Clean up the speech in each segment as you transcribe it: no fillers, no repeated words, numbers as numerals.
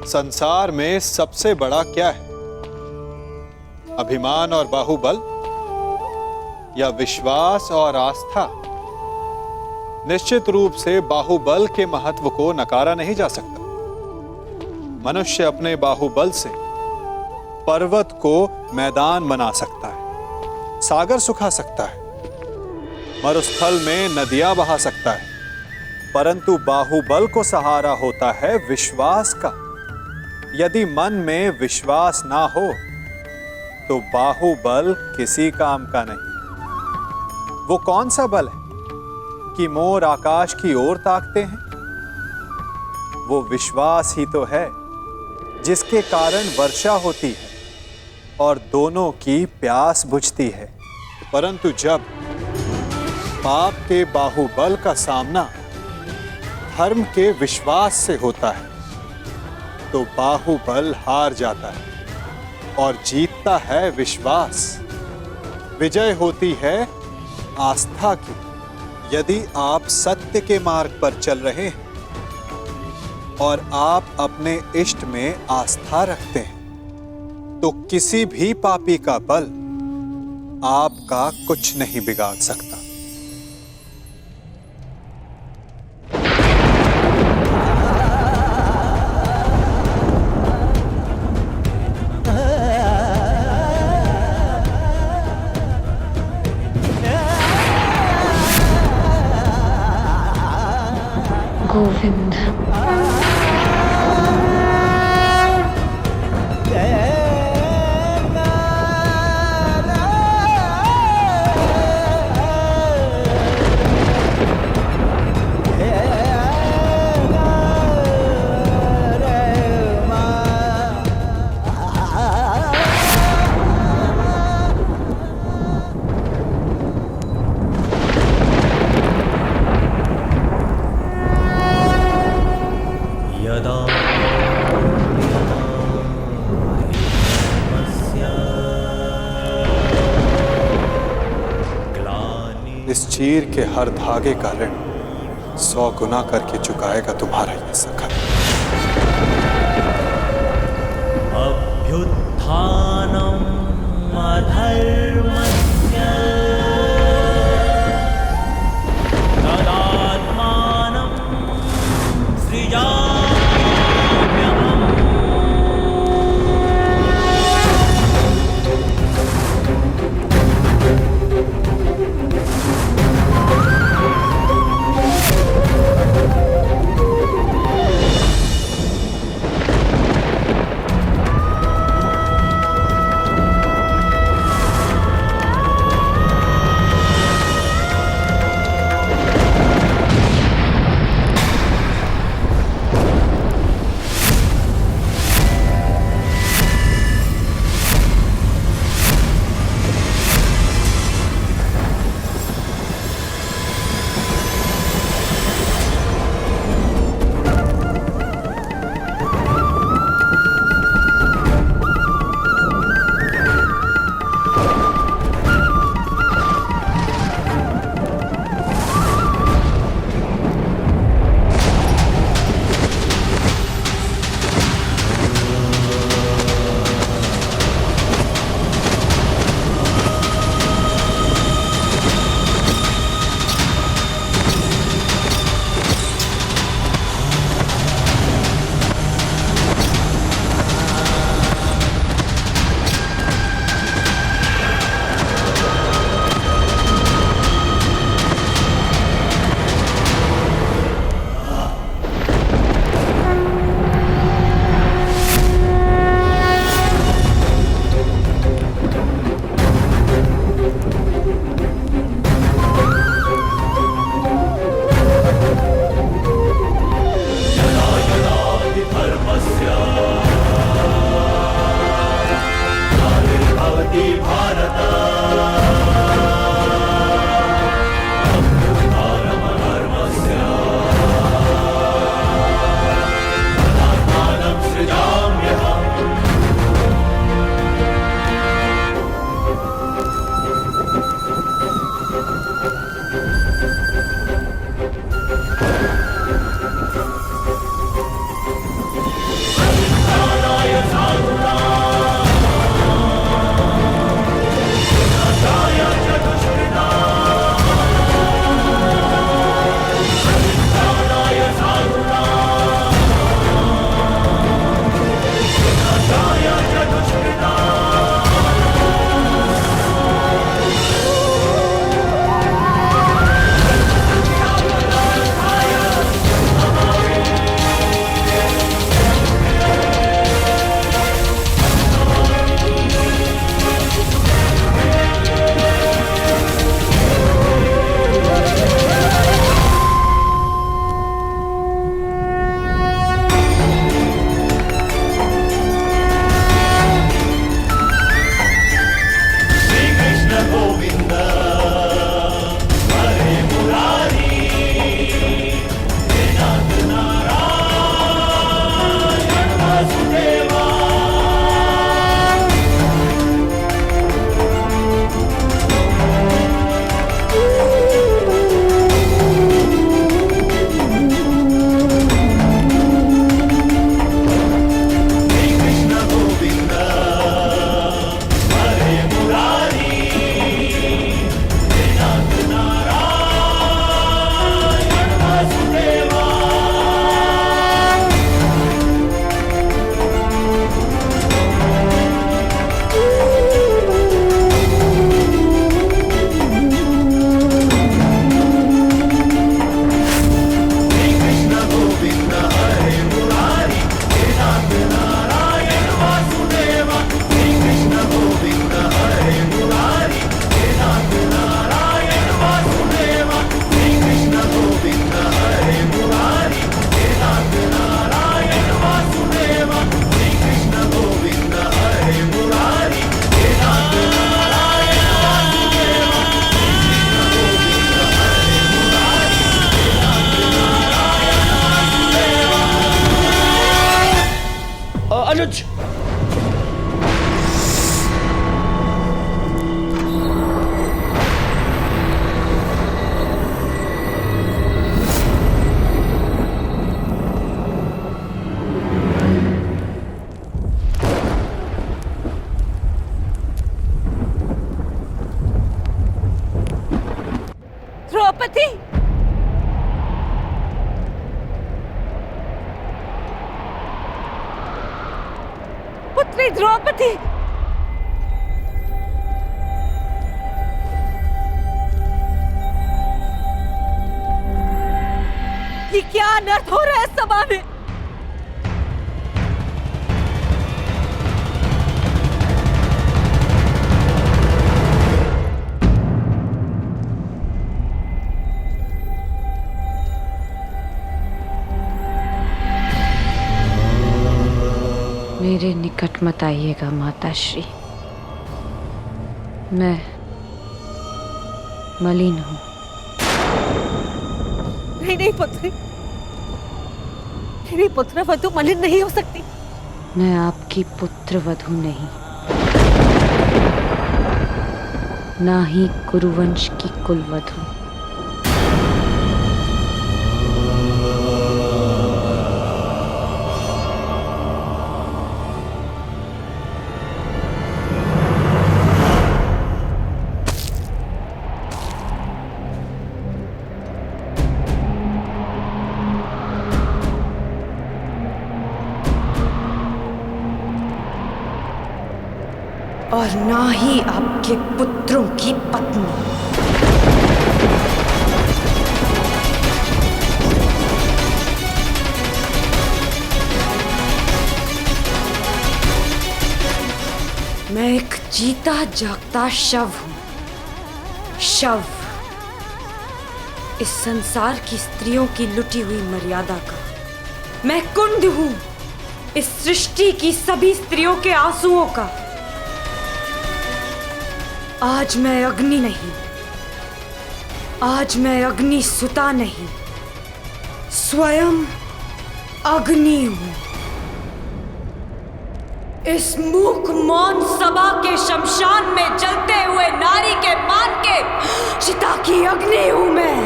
संसार में सबसे बड़ा क्या है? अभिमान और बाहुबल या विश्वास और आस्था? निश्चित रूप से बाहुबल के महत्व को नकारा नहीं जा सकता। मनुष्य अपने बाहुबल से पर्वत को मैदान बना सकता है, सागर सुखा सकता है, मरुस्थल में नदियां बहा सकता है, परंतु बाहुबल को सहारा होता है विश्वास का। यदि मन में विश्वास ना हो तो बाहुबल किसी काम का नहीं। वो कौन सा बल है कि मोर आकाश की ओर ताकते हैं? वो विश्वास ही तो है जिसके कारण वर्षा होती है और दोनों की प्यास बुझती है। परंतु जब पाप के बाहुबल का सामना धर्म के विश्वास से होता है तो बाहुबल हार जाता है और जीतता है विश्वास। विजय होती है आस्था की। यदि आप सत्य के मार्ग पर चल रहे हैं और आप अपने इष्ट में आस्था रखते हैं तो किसी भी पापी का बल आपका कुछ नहीं बिगाड़ सकता। गोविंद। इस चीर के हर धागे का ऋण 100 गुना करके चुकाएगा तुम्हारा ये सखा। अभ्युत्थानम् अधर्मस्य तदात्मानं सृजाम्यहम्। अनुज। द्रौपदी, पुत्री द्रौपदी, ये क्या अनर्थ हो रहा है सभा में? मेरे निकट मत आइएगा माताश्री। मैं मलिन हूँ। नहीं नहीं पुत्री, मेरी पुत्र वधु मलिन नहीं हो सकती। मैं आपकी पुत्र वधू नहीं, ना ही कुरुवंश की कुलवधू। और ना ही आपके पुत्रों की पत्नी। मैं एक जीता जागता शव हूं। शव, इस संसार की स्त्रियों की लुटी हुई मर्यादा का। मैं कुंड हूं इस सृष्टि की सभी स्त्रियों के आंसुओं का। आज मैं अग्नि नहीं, आज मैं अग्नि सुता नहीं, स्वयं अग्नि हूं। इस मूक मौन सभा के शमशान में जलते हुए नारी के मान के चिता की अग्नि हूं मैं,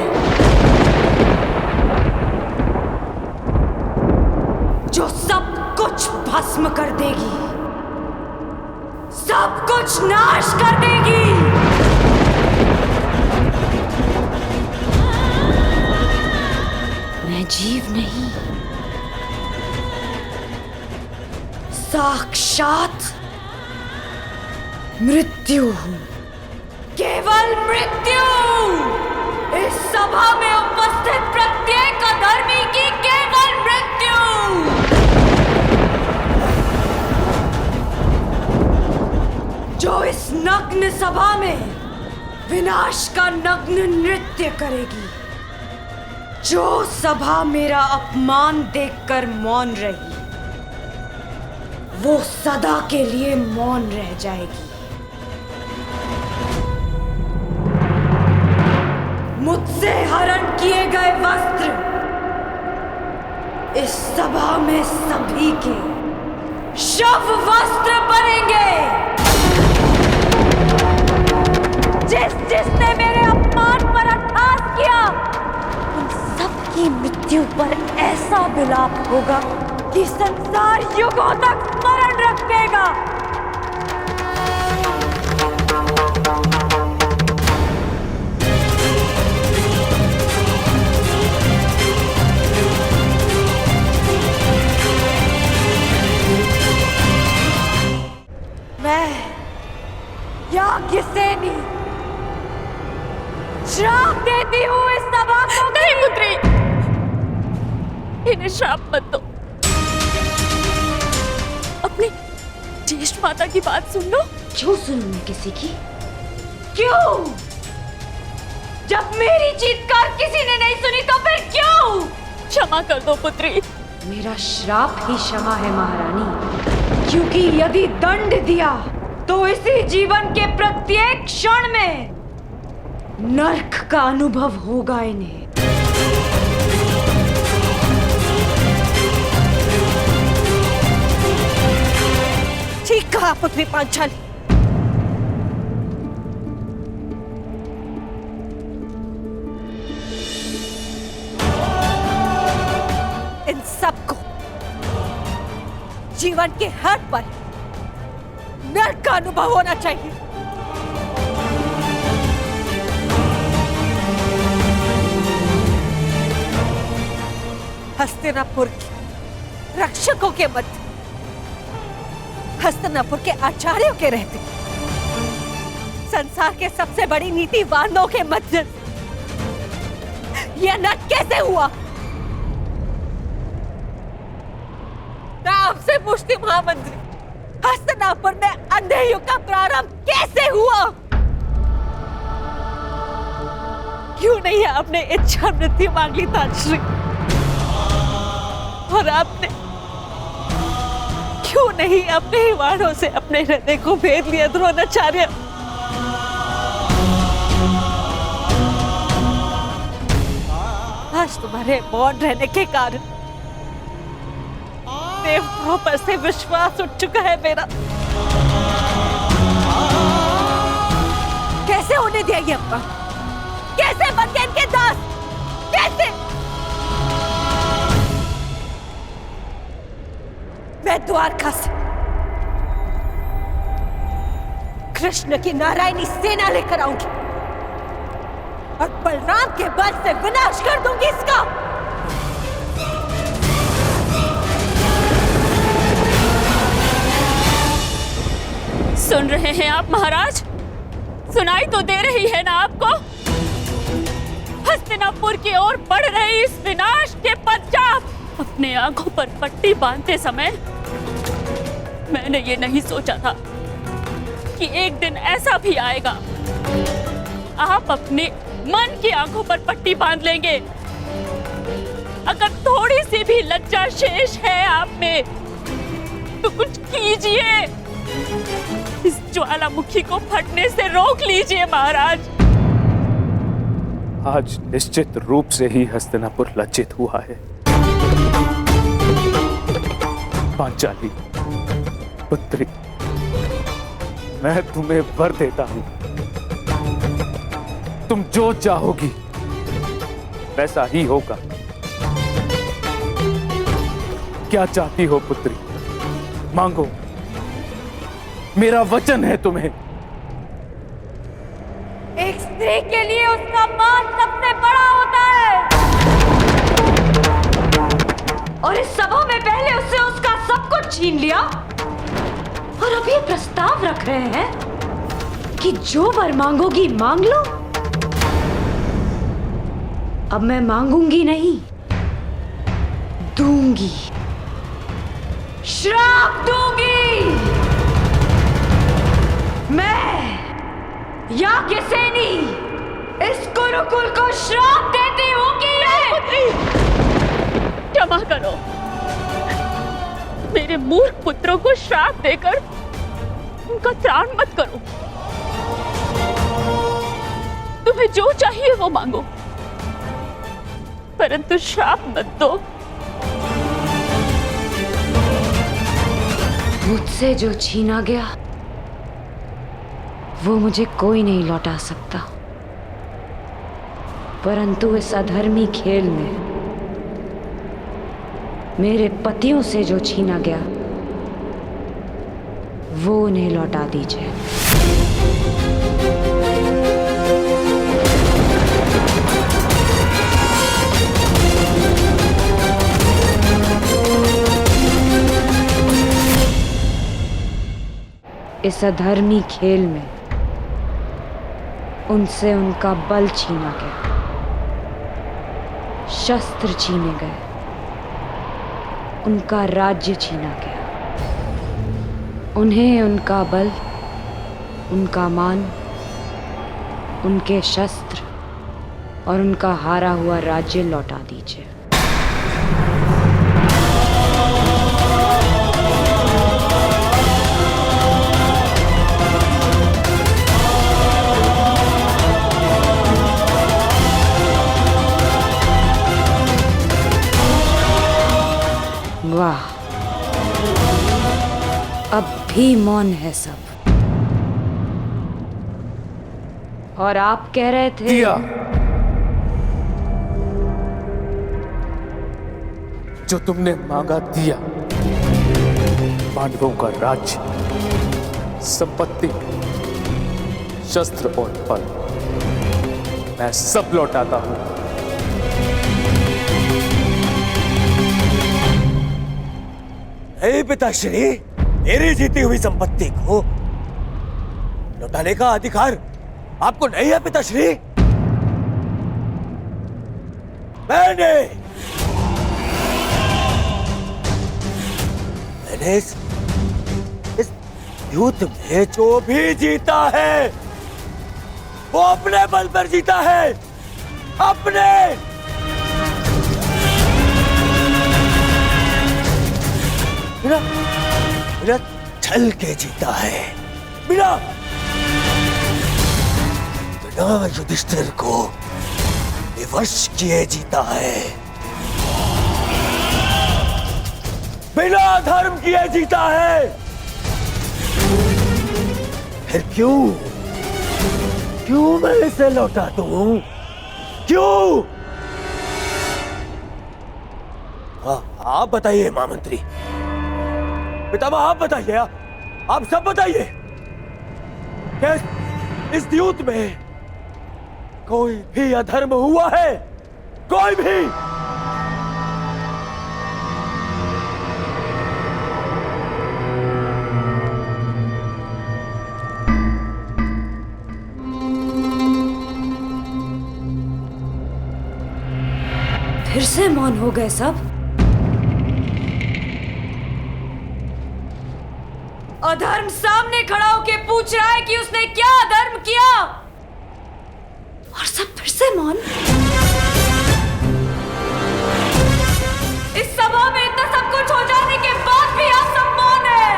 जो सब कुछ भस्म कर देगी, सब कुछ नाश कर देगी। मैं जीव नहीं, साक्षात मृत्यु हूं, केवल मृत्यु। इस सभा में उपस्थित प्रत्येक अधर्मी की केवल मृत्यु। जो इस नग्न सभा में विनाश का नग्न नृत्य करेगी, जो सभा मेरा अपमान देखकर मौन रही, वो सदा के लिए मौन रह जाएगी। मुझसे हरण किए गए वस्त्र इस सभा में सभी के शव वस्त्र बनेंगे। जिसने मेरे अपमान पर अट्टहास किया, उन सबकी मृत्यु पर ऐसा विलाप होगा कि संसार युगों तक स्मरण रखेगा। मैं याज्ञसेनी श्राप देती हूँ इस सभा को। नहीं पुत्री, इन्हें श्राप मत दो। अपनी ज्येष्ठ माता की बात सुन लो। क्यों सुनूं मैं किसी की? क्यों? जब मेरी चीत्कार किसी ने नहीं सुनी तो फिर क्यों? क्षमा कर दो पुत्री। मेरा श्राप ही क्षमा है महारानी, क्योंकि यदि दंड दिया तो इसी जीवन के प्रत्येक क्षण में नरक का अनुभव होगा इन्हें। हाँ पुत्री पांचाली, इन सबको जीवन के हर पल नर्क का अनुभव होना चाहिए। हस्तिनापुर के रक्षकों के मध्य, हस्तिनापुर के आचार्यों के रहते, संसार के सबसे बड़ी नीतिवानों के मध्य यह नर्क कैसे हुआ? मैं आपसे पूछती महामंत्री, हस्तिनापुर में अंधे युग का प्रारंभ कैसे हुआ? क्यों नहीं आपने इच्छा मृत्यु मांग ली तांश्री? और आपने क्यों नहीं अपने ही वाणों से अपने हृदय को भेद लिया द्रोणाचार्य? आज तुम्हारे मौन रहने के कारण देवताओं पर से विश्वास उठ चुका है मेरा। कैसे होने दिया ये अप्पा? कैसे बन गए इनके दास? कैसे? मैं द्वारका से कृष्ण की नारायणी सेना लेकर आऊंगी और बलराम के बल से विनाश कर दूंगी इसका। सुन रहे हैं आप महाराज? सुनाई तो दे रही है ना आपको? हस्तिनापुर की ओर बढ़ रहे इस विनाश के पश्चात अपने आंखों पर पट्टी बांधते समय मैंने ये नहीं सोचा था कि एक दिन ऐसा भी आएगा आप अपने मन की आंखों पर पट्टी बांध लेंगे। अगर थोड़ी सी भी लज्जा शेष है आप में तो कुछ कीजिए, इस ज्वालामुखी को फटने से रोक लीजिए महाराज। आज निश्चित रूप से ही हस्तिनापुर लज्जित हुआ है। पांचाली पुत्री, मैं तुम्हें वर देता हूं, तुम जो चाहोगी वैसा ही होगा। क्या चाहती हो पुत्री? मांगो, मेरा वचन है तुम्हें। एक स्त्री के लिए उसका मान सबसे बड़ा होता है और इस सभा में पहले उससे उसका सब कुछ छीन लिया और अब ये प्रस्ताव रख रहे हैं कि जो वर मांगोगी मांग लो। अब मैं मांगूंगी नहीं, दूंगी, श्राप दूंगी। मैं याज्ञसेनी इस गुरुकुल को श्राप देती हूँ कि क्षमा करो, मेरे मूर्ख पुत्रों को श्राप देकर उनका त्राण मत करो। तुम्हें जो चाहिए वो मांगो, परंतु श्राप मत दो। मुझसे जो छीना गया वो मुझे कोई नहीं लौटा सकता, परंतु इस अधर्मी खेल में मेरे पतियों से जो छीना गया वो उन्हें लौटा दीजिए। इस अधर्मी खेल में उनसे उनका बल छीना गया, शस्त्र छीने गए, उनका राज्य छीना गया। उन्हें उनका बल, उनका मान, उनके शस्त्र और उनका हारा हुआ राज्य लौटा दीजिए। वाह, अब भी मौन है सब। और आप कह रहे थे दिया। जो तुमने मांगा दिया। पांडवों का राज्य, संपत्ति, शस्त्र और बल, मैं सब लौटाता हूं। हे पिताश्री, मेरी जीती हुई संपत्ति को लौटाने का अधिकार आपको नहीं है पिताश्री। मैंने इस युद्ध में जो भी जीता है वो अपने बल पर जीता है, अपने। बिना छल के जीता है, बिना युधिष्ठिर को विवश किए जीता है, बिना धर्म किए जीता है। फिर क्यों मैं इसे लौटा दूं? क्यों? आप बताइए महामंत्री, पितामह आप बताइए, आप सब बताइए। क्या इस युद्ध में कोई भी अधर्म हुआ है? कोई भी? फिर से मौन हो गए सब। अधर्म सामने खड़ा होके पूछ रहा है कि उसने क्या अधर्म किया, और सब फिर से मौन। इस सभा में इतना सब कुछ हो जाने के बाद भी आप सब मौन है।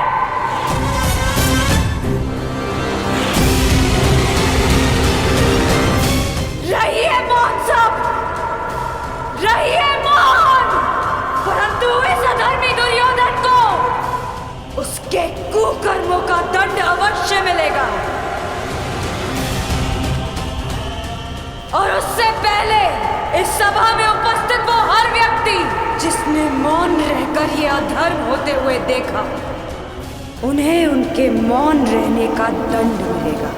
रहिए मौन सब, रहिए मौन। परंतु इस अधर्मी दुर्योधन को उसके कुकर्मों का दंड अवश्य मिलेगा, और उससे पहले इस सभा में उपस्थित वो हर व्यक्ति जिसने मौन रहकर ये अधर्म होते हुए देखा, उन्हें उनके मौन रहने का दंड मिलेगा।